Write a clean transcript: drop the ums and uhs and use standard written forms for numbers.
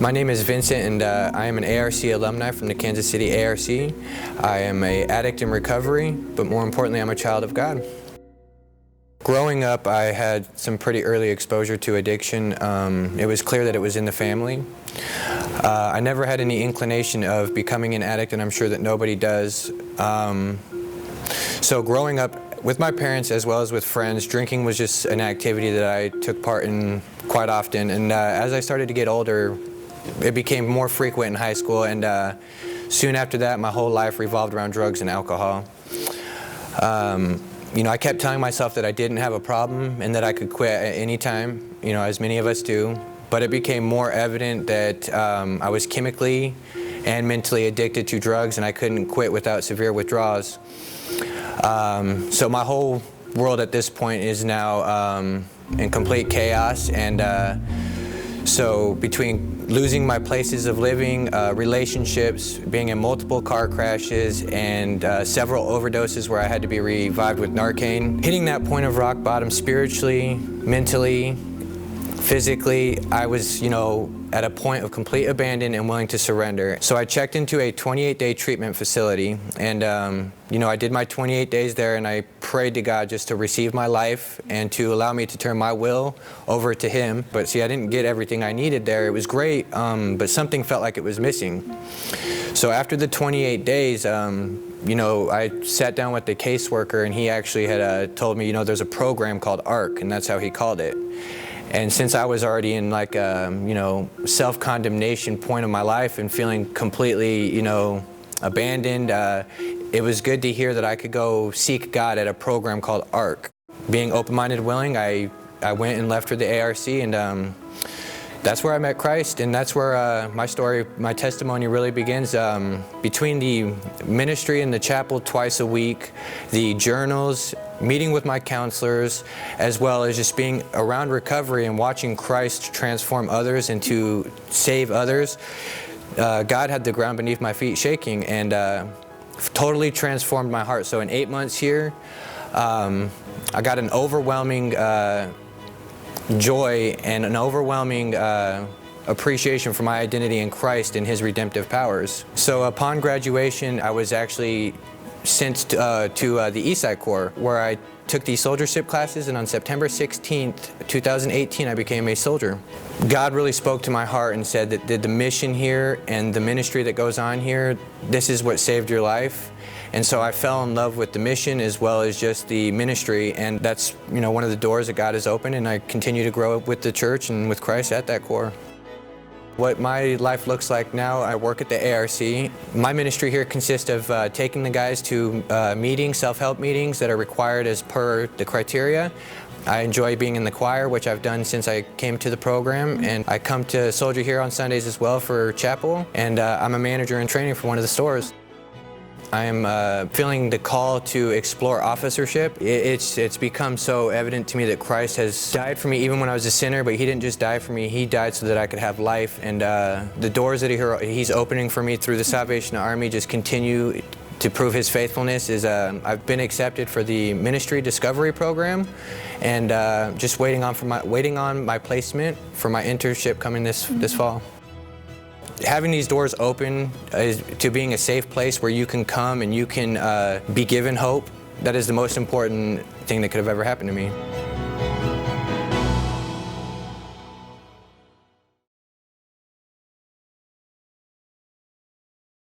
My name is Vincent, and I am an ARC alumni from the Kansas City ARC. I am an addict in recovery, but more importantly, I'm a child of God. Growing up, I had some pretty early exposure to addiction. It was clear that it was in the family. I never had any inclination of becoming an addict, and I'm sure that nobody does. So growing up with my parents as well as with friends, drinking was just an activity that I took part in quite often. And as I started to get older, it became more frequent in high school, and soon after that, my whole life revolved around drugs and alcohol. I kept telling myself that I didn't have a problem and that I could quit at any time, as many of us do. But it became more evident that I was chemically and mentally addicted to drugs, and I couldn't quit without severe withdrawals. So my whole world at this point is now in complete chaos, and so between losing my places of living, relationships, being in multiple car crashes, and several overdoses where I had to be revived with Narcan, hitting that point of rock bottom spiritually, mentally, physically, I was, at a point of complete abandon and willing to surrender. So I checked into a 28-day treatment facility, and I did my 28 days there, and I prayed to God just to receive my life and to allow me to turn my will over to Him. But see, I didn't get everything I needed there. It was great, but something felt like it was missing. So after the 28 days, I sat down with the caseworker, and he actually had told me, there's a program called ARC, and that's how he called it. And since I was already in like a, self-condemnation point of my life and feeling completely, abandoned, it was good to hear that I could go seek God at a program called ARC. Being open-minded, willing, I went and left for the ARC, and that's where I met Christ, and that's where my story, my testimony really begins. Between the ministry in the chapel twice a week, the journals, meeting with my counselors, as well as just being around recovery and watching Christ transform others and to save others, God had the ground beneath my feet shaking, and totally transformed my heart. So in 8 months here, I got an overwhelming joy and an overwhelming appreciation for my identity in Christ and His redemptive powers. So upon graduation, I was actually sent to the Eastside Corps, where I took the soldiership classes, and on September 16th, 2018, I became a soldier. God really spoke to my heart and said that the mission here and the ministry that goes on here, this is what saved your life. And so I fell in love with the mission as well as just the ministry, and that's one of the doors that God has opened, and I continue to grow with the church and with Christ at that core. What my life looks like now, I work at the ARC. My ministry here consists of taking the guys to meetings, self-help meetings that are required as per the criteria. I enjoy being in the choir, which I've done since I came to the program, and I come to Soldier here on Sundays as well for chapel, and I'm a manager in training for one of the stores. I am feeling the call to explore officership. It's become so evident to me that Christ has died for me even when I was a sinner, but He didn't just die for me, He died so that I could have life. And the doors that He's opening for me through the Salvation Army just continue to prove His faithfulness. I've been accepted for the Ministry Discovery Program, and just waiting on my placement for my internship coming this fall. Having these doors open to being a safe place where you can come and you can be given hope, that is the most important thing that could have ever happened to me.